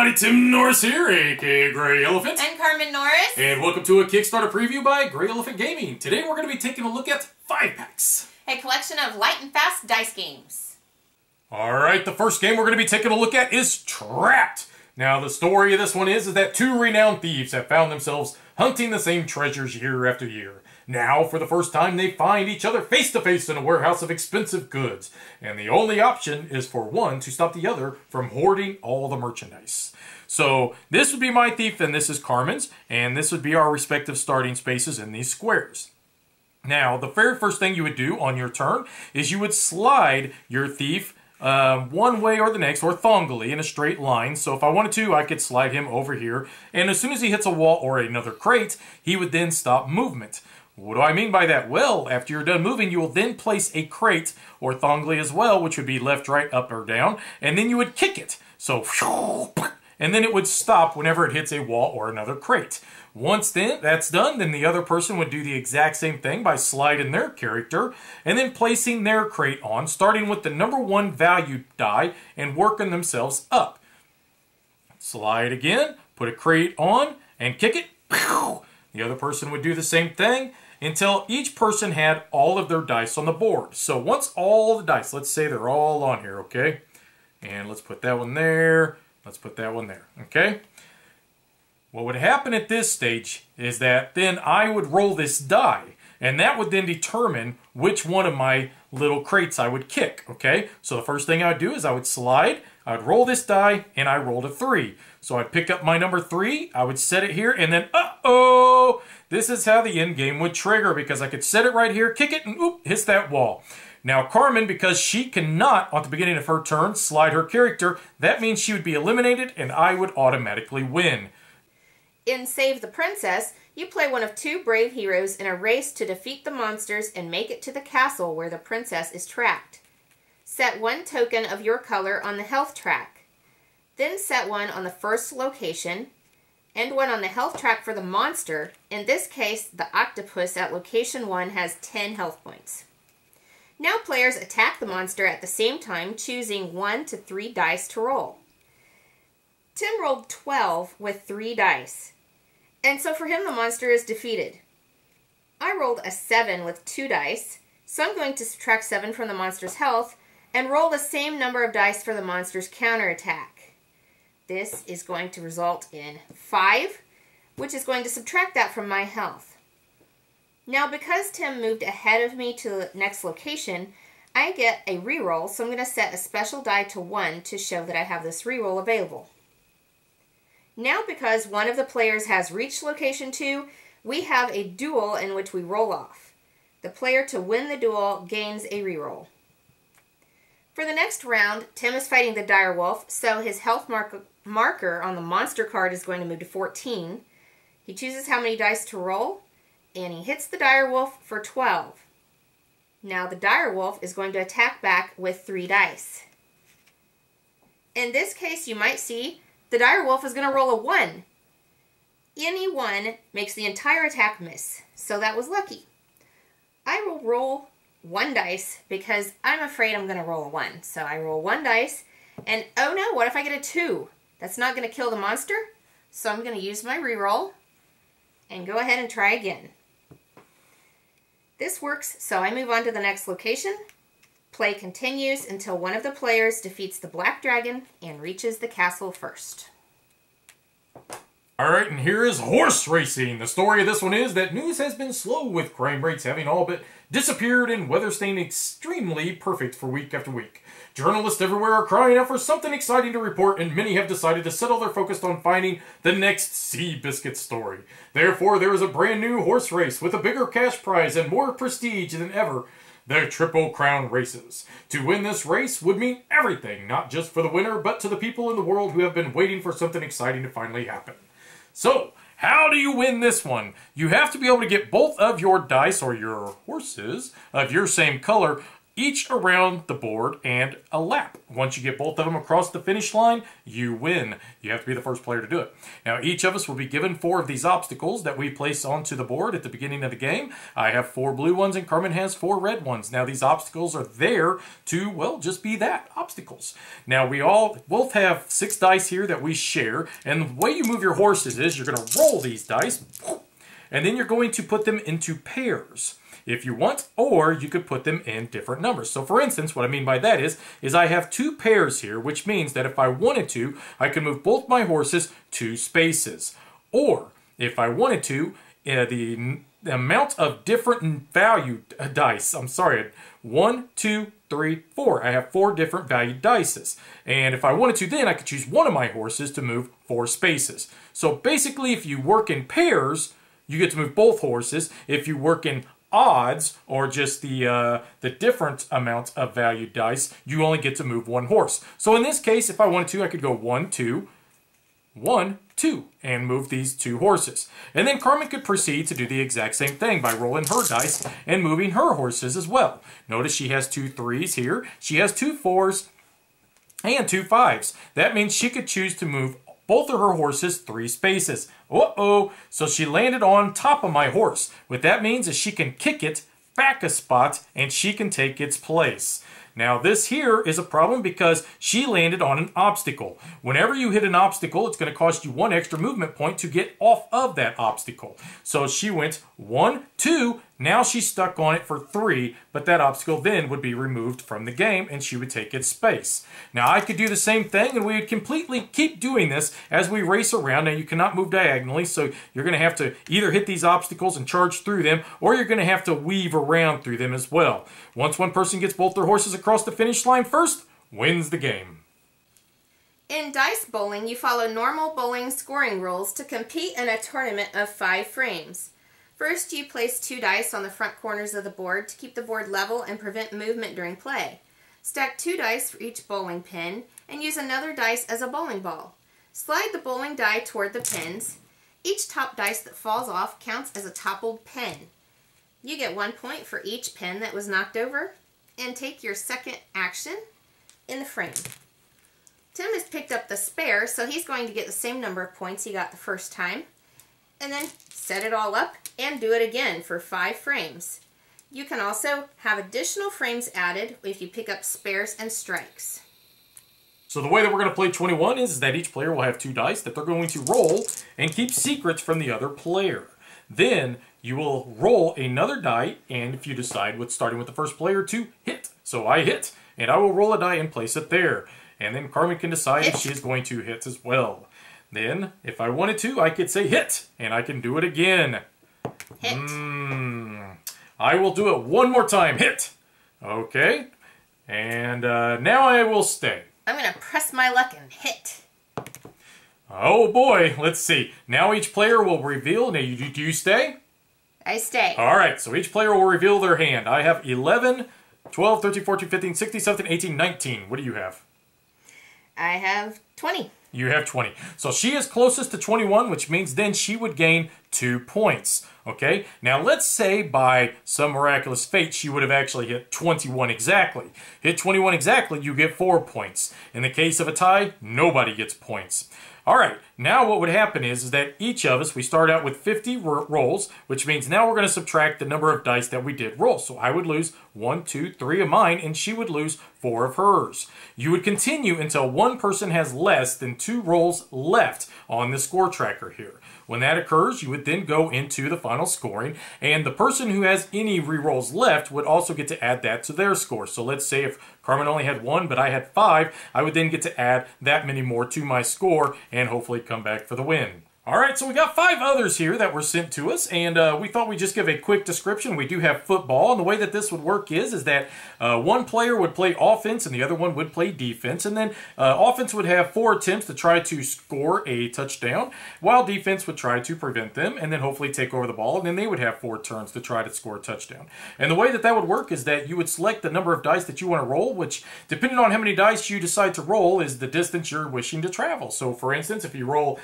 everybody, Tim Norris here, aka GreyElephant. And Carmen Norris. And welcome to a Kickstarter preview by GreyElephant Gaming. Today we're going to be taking a look at 5-packs. A collection of light and fast dice games. Alright, the first game we're going to be taking a look at is Trapped. Now the story of this one is that two renowned thieves have found themselves hunting the same treasures year after year. Now, for the first time, they find each other face to face in a warehouse of expensive goods. And the only option is for one to stop the other from hoarding all the merchandise. So, this would be my thief and this is Carmen's. And this would be our respective starting spaces in these squares. Now, the very first thing you would do on your turn is you would slide your thief one way or the next, orthogonally in a straight line. So if I wanted to, I could slide him over here. And as soon as he hits a wall or another crate, he would then stop movement. What do I mean by that? Well, after you're done moving, you will then place a crate orthogonally as well, which would be left, right, up, or down, and then you would kick it. So, and then it would stop whenever it hits a wall or another crate. Once that's done, then the other person would do the exact same thing by sliding their character and then placing their crate on, starting with the number one value die and working themselves up. Slide again, put a crate on, and kick it. The other person would do the same thing until each person had all of their dice on the board. So once all the dice, let's say they're all on here, okay? And let's put that one there. Let's put that one there, okay? What would happen at this stage is that then I would roll this die, and that would then determine which one of my little crates I would kick, okay? So the first thing I would do is I would slide, I would roll this die, and I rolled a 3. So I'd pick up my number 3, I would set it here, and then, uh-oh! This is how the end game would trigger, because I could set it right here, kick it, and oop, hits that wall. Now Carmen, because she cannot, at the beginning of her turn, slide her character, that means she would be eliminated, and I would automatically win. In Save the Princess, you play one of two brave heroes in a race to defeat the monsters and make it to the castle where the princess is trapped. Set one token of your color on the health track. Then set one on the first location, and one on the health track for the monster. In this case, the octopus at location 1 has 10 health points. Now players attack the monster at the same time, choosing 1 to 3 dice to roll. Tim rolled 12 with 3 dice, and so for him the monster is defeated. I rolled a 7 with 2 dice, so I'm going to subtract 7 from the monster's health and roll the same number of dice for the monster's counterattack. This is going to result in 5, which is going to subtract that from my health. Now, because Tim moved ahead of me to the next location, I get a reroll, so I'm going to set a special die to 1 to show that I have this reroll available. Now, because one of the players has reached location 2, we have a duel in which we roll off. The player to win the duel gains a reroll. For the next round, Tim is fighting the direwolf, so his health marker on the monster card is going to move to 14. He chooses how many dice to roll, and he hits the direwolf for 12. Now the direwolf is going to attack back with 3 dice. In this case, you might see the direwolf is going to roll a 1. Any 1 makes the entire attack miss, so that was lucky. I will roll 1 dice because I'm afraid I'm going to roll a 1. So I roll 1 dice, and oh no, what if I get a 2? That's not going to kill the monster, so I'm going to use my reroll and go ahead and try again. This works, so I move on to the next location. Play continues until one of the players defeats the black dragon and reaches the castle first. Alright, and here is horse racing. The story of this one is that news has been slow, with crime rates having all but disappeared and weather staying extremely perfect for week after week. Journalists everywhere are crying out for something exciting to report, and many have decided to settle their focus on finding the next Seabiscuit story. Therefore, there is a brand new horse race with a bigger cash prize and more prestige than ever. The Triple Crown races. To win this race would mean everything, not just for the winner, but to the people in the world who have been waiting for something exciting to finally happen. So, how do you win this one? You have to be able to get both of your dice, or your horses, of your same color, each around the board and a lap. Once you get both of them across the finish line, you win. You have to be the first player to do it. Now, each of us will be given 4 of these obstacles that we place onto the board at the beginning of the game. I have 4 blue ones and Carmen has 4 red ones. Now, these obstacles are there to, well, just be that, obstacles. Now, we all both have 6 dice here that we share, and the way you move your horses is you're going to roll these dice, and then you're going to put them into pairs if you want, or you could put them in different numbers. So for instance, what I mean by that is I have 2 pairs here, which means that if I wanted to, I can move both my horses 2 spaces. Or if I wanted to, the amount of different value dice, 1, 2, 3, 4. I have 4 different valued dices. And if I wanted to, then I could choose one of my horses to move 4 spaces. So basically, if you work in pairs, you get to move both horses. If you work in odds, or just the different amount of valued dice, you only get to move 1 horse. So in this case, if I wanted to, I could go 1, 2, 1, 2, and move these 2 horses. And then Carmen could proceed to do the exact same thing by rolling her dice and moving her horses as well. Notice she has 2 3s here, she has 2 4s, and 2 5s. That means she could choose to move both of her horses 3 spaces. Uh-oh! So she landed on top of my horse. What that means is she can kick it back a spot and she can take its place. Now this here is a problem because she landed on an obstacle. Whenever you hit an obstacle, it's going to cost you 1 extra movement point to get off of that obstacle. So she went 1, 2, now she's stuck on it for 3, but that obstacle then would be removed from the game and she would take its space. Now I could do the same thing and we would completely keep doing this as we race around. Now you cannot move diagonally, so you're going to have to either hit these obstacles and charge through them, or you're going to have to weave around through them as well. Once one person gets both their horses across the finish line first, wins the game. In dice bowling, you follow normal bowling scoring rules to compete in a tournament of 5 frames. First, you place 2 dice on the front corners of the board to keep the board level and prevent movement during play. Stack 2 dice for each bowling pin and use another dice as a bowling ball. Slide the bowling die toward the pins. Each top dice that falls off counts as a toppled pin. You get 1 point for each pin that was knocked over, and take your second action in the frame. Tim has picked up the spare, so he's going to get the same number of points he got the first time, and then set it all up and do it again for 5 frames. You can also have additional frames added if you pick up spares and strikes. So the way that we're going to play 21 is that each player will have 2 dice that they're going to roll and keep secrets from the other player. Then you will roll another die, and if you decide with starting with the first player to hit. So I hit, and I will roll a die and place it there. And then Carmen can decide if she is going to hit as well. Then, if I wanted to, I could say hit, and I can do it again. Hit. I will do it one more time. Hit. Okay. And now I will stay. I'm going to press my luck and hit. Oh boy, let's see. Now each player will reveal. Now, do you stay? I stay. All right, so each player will reveal their hand. I have 11, 12, 13, 14, 15, 16, 17, 18, 19. What do you have? I have 20. You have 20. So she is closest to 21, which means then she would gain 2 points. Okay? Now let's say by some miraculous fate she would have actually hit 21 exactly. Hit 21 exactly, you get 4 points. In the case of a tie, nobody gets points. Alright, now what would happen is that each of us, we start out with 50 rolls, which means now we're going to subtract the number of dice that we did roll. So I would lose 1, 2, 3 of mine, and she would lose 4 of hers. You would continue until one person has less than 2 rolls left on the score tracker here. When that occurs, you would then go into the final scoring, and the person who has any rerolls left would also get to add that to their score. So let's say if Carmen only had 1, but I had 5, I would then get to add that many more to my score and hopefully come back for the win. Alright, so we got 5 others here that were sent to us, and we thought we'd just give a quick description. We do have football, and the way that this would work is that one player would play offense and the other one would play defense, and then offense would have 4 attempts to try to score a touchdown, while defense would try to prevent them and then hopefully take over the ball, and then they would have 4 turns to try to score a touchdown. And the way that that would work is that you would select the number of dice that you want to roll, which, depending on how many dice you decide to roll, is the distance you're wishing to travel. So, for instance, if you roll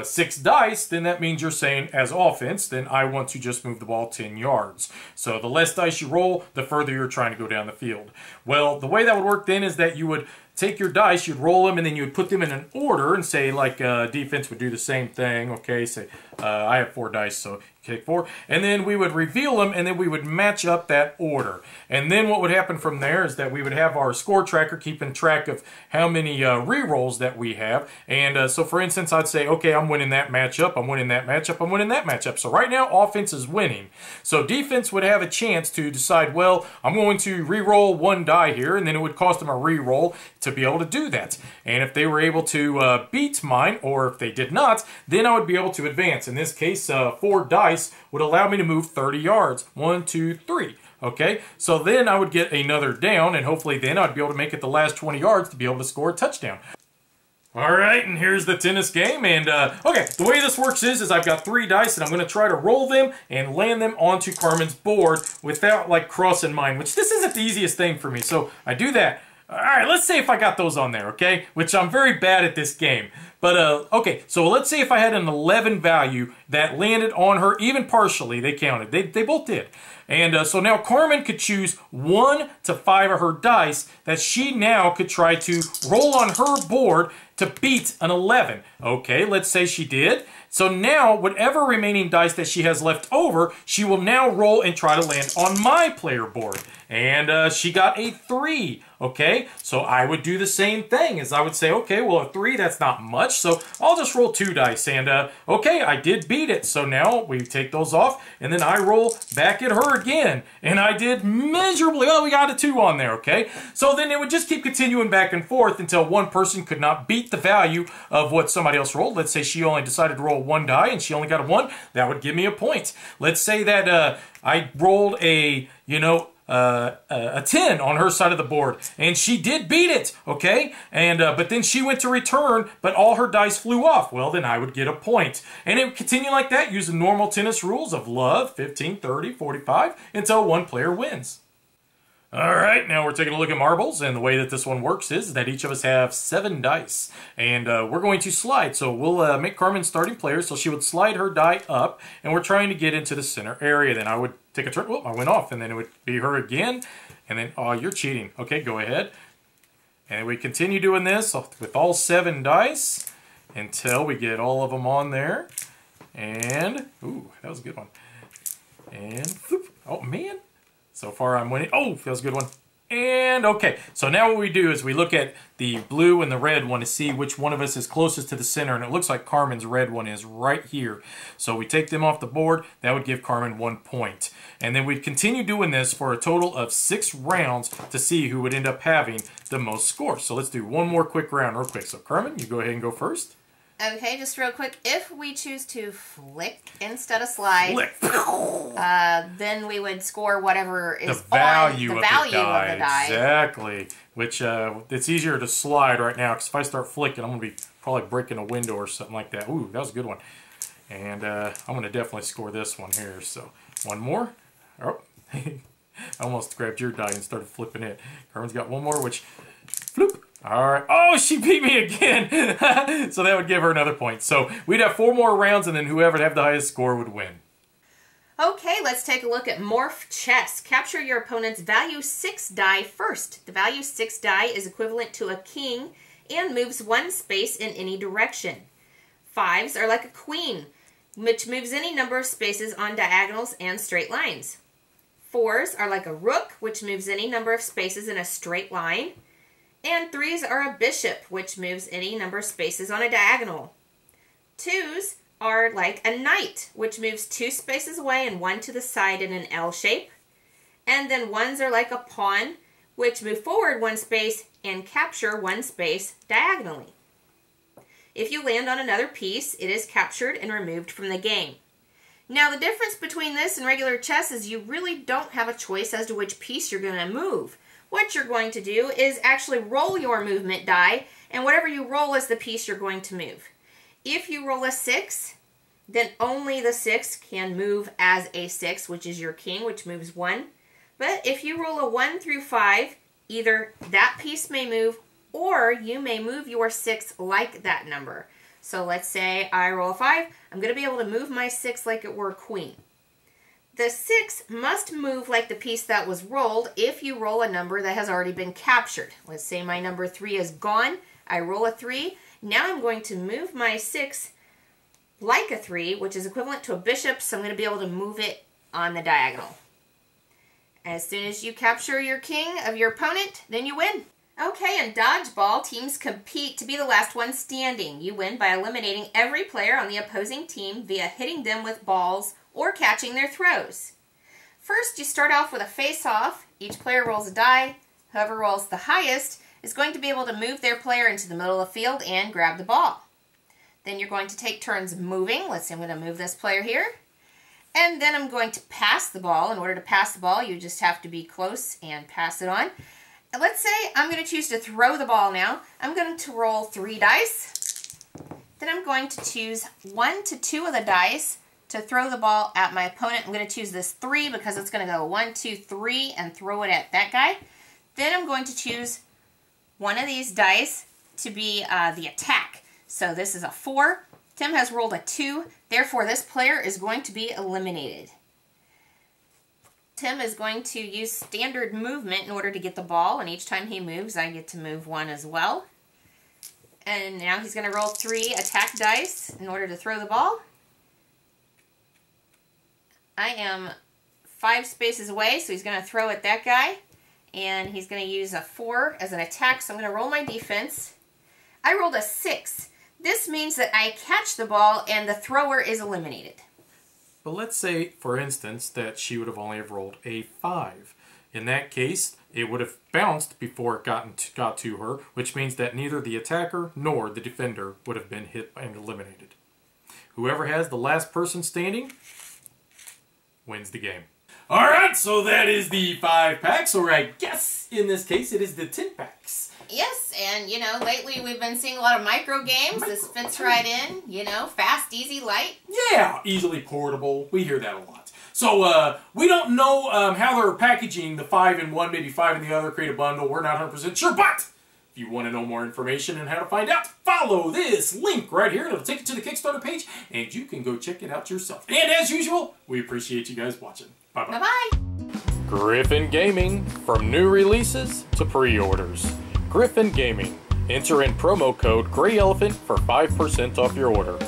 6 dice, then that means you're saying, as offense, then I want to just move the ball 10 yards. So the less dice you roll, the further you're trying to go down the field. Well, the way that would work then is that you would take your dice, you'd roll them, and then you would put them in an order, and say, like, defense would do the same thing. Okay, say, I have 4 dice, so you take 4. And then we would reveal them, and then we would match up that order. And then what would happen from there is that we would have our score tracker keeping track of how many re-rolls that we have. And so, for instance, I'd say, okay, I'm winning that matchup, I'm winning that matchup, I'm winning that matchup. So right now, offense is winning. So defense would have a chance to decide, well, I'm going to re-roll 1 die here, and then it would cost them a re-roll to be able to do that. And if they were able to beat mine, or if they did not, then I would be able to advance. In this case, 4 dice would allow me to move 30 yards. 1, 2, 3. Okay, so then I would get another down, and hopefully then I'd be able to make it the last 20 yards to be able to score a touchdown. All right, and here's the tennis game. And okay, the way this works is I've got 3 dice, and I'm going to try to roll them and land them onto Carmen's board without like crossing mine, which this isn't the easiest thing for me. So I do that. All right, let's say if I got those on there, okay? Which I'm very bad at this game. But, okay, so let's say if I had an 11 value that landed on her, even partially, they counted. They both did. And so now Carmen could choose 1 to 5 of her dice that she now could try to roll on her board to beat an 11. Okay, let's say she did. So now, whatever remaining dice that she has left over, she will now roll and try to land on my player board. And she got a 3, okay? So I would do the same thing, as I would say, okay, well, a 3, that's not much, so I'll just roll 2 dice. And, okay, I did beat it. So now we take those off, and then I roll back at her again. And I did miserably. Oh, we got a 2 on there, okay? So then it would just keep continuing back and forth until one person could not beat the value of what somebody else rolled. Let's say she only decided to roll 1 die, and she only got a 1. That would give me a point. Let's say that I rolled a, a 10 on her side of the board, and she did beat it, okay? And but then she went to return, but all her dice flew off. Well, then I would get a point. And it would continue like that using normal tennis rules of love, 15, 30, 45, until one player wins. All right, now we're taking a look at marbles, and the way that this one works is that each of us have 7 dice, and we're going to slide. So we'll make Carmen starting player, so she would slide her die up, and we're trying to get into the center area. Then I would take a turn. Oh, I went off, and then it would be her again, and then, oh, you're cheating. Okay, go ahead. And we continue doing this with all 7 dice until we get all of them on there. And, ooh, that was a good one. And, whoop, oh, man. So far I'm winning. Oh, that was a good one. And okay, so now what we do is we look at the blue and the red one to see which one of us is closest to the center, and it looks like Carmen's red one is right here. So we take them off the board. That would give Carmen 1 point. And then we'd continue doing this for a total of 6 rounds to see who would end up having the most scores. So let's do one more quick round real quick. So Carmen, you go ahead and go first. Okay, just real quick. If we choose to flick instead of slide, then we would score whatever is the value on of the value of the die. Exactly. Which it's easier to slide right now, because if I start flicking, I'm going to be probably breaking a window or something like that. Ooh, that was a good one. And I'm going to definitely score this one here. So one more. Oh, I almost grabbed your die and started flipping it. Carmen's got one more, which floop. All right. Oh, she beat me again. So that would give her another point. So we'd have 4 more rounds, and then whoever would have the highest score would win. Okay, let's take a look at Morph Chess. Capture your opponent's value 6 die first. The value 6 die is equivalent to a king and moves 1 space in any direction. 5s are like a queen, which moves any number of spaces on diagonals and straight lines. 4s are like a rook, which moves any number of spaces in a straight line. And 3s are a bishop, which moves any number of spaces on a diagonal. 2s are like a knight, which moves 2 spaces away and 1 to the side in an L shape. And then 1s are like a pawn, which move forward 1 space and capture 1 space diagonally. If you land on another piece, it is captured and removed from the game. Now, the difference between this and regular chess is you really don't have a choice as to which piece you're going to move. What you're going to do is actually roll your movement die, and whatever you roll is the piece you're going to move. If you roll a 6, then only the 6 can move as a 6, which is your king, which moves 1. But if you roll a 1 through 5, either that piece may move, or you may move your 6 like that number. So let's say I roll a 5. I'm going to be able to move my 6 like it were a queen. The 6 must move like the piece that was rolled if you roll a number that has already been captured. Let's say my number 3 is gone. I roll a 3. Now I'm going to move my 6 like a 3, which is equivalent to a bishop, so I'm going to be able to move it on the diagonal. As soon as you capture your king of your opponent, then you win. Okay, in dodgeball, teams compete to be the last one standing. You win by eliminating every player on the opposing team via hitting them with balls or catching their throws. First, you start off with a face-off. Each player rolls a die. Whoever rolls the highest is going to be able to move their player into the middle of the field and grab the ball. Then you're going to take turns moving. Let's see, I'm going to move this player here. And then I'm going to pass the ball. In order to pass the ball, you just have to be close and pass it on. And let's say I'm going to choose to throw the ball now. I'm going to roll 3 dice. Then I'm going to choose 1 to 2 of the dice to throw the ball at my opponent. I'm going to choose this 3 because it's going to go 1, 2, 3 and throw it at that guy. Then I'm going to choose one of these dice to be the attack. So this is a 4. Tim has rolled a 2. Therefore, this player is going to be eliminated. Tim is going to use standard movement in order to get the ball, and each time he moves, I get to move 1 as well. And now he's going to roll 3 attack dice in order to throw the ball. I am 5 spaces away, so he's going to throw at that guy. And he's going to use a 4 as an attack, so I'm going to roll my defense. I rolled a 6. This means that I catch the ball and the thrower is eliminated. But let's say, for instance, that she would have only have rolled a 5. In that case, it would have bounced before it got to her, which means that neither the attacker nor the defender would have been hit and eliminated. Whoever has the last person standing wins the game. Alright, so that is the 5 packs, or I guess in this case it is the 10 packs. Yes, and you know, lately we've been seeing a lot of micro games. This fits right in, you know, fast, easy, light. Yeah, easily portable. We hear that a lot. So, we don't know how they're packaging the 5 in one, maybe 5 in the other, create a bundle. We're not 100% sure, but if you want to know more information and how to find out, follow this link right here. It'll take you to the Kickstarter page, and you can go check it out yourself. And as usual, we appreciate you guys watching. Bye-bye. Bye-bye. Griffin Gaming, from new releases to pre-orders. Griffin Gaming. Enter in promo code GreyElephant for 5% off your order.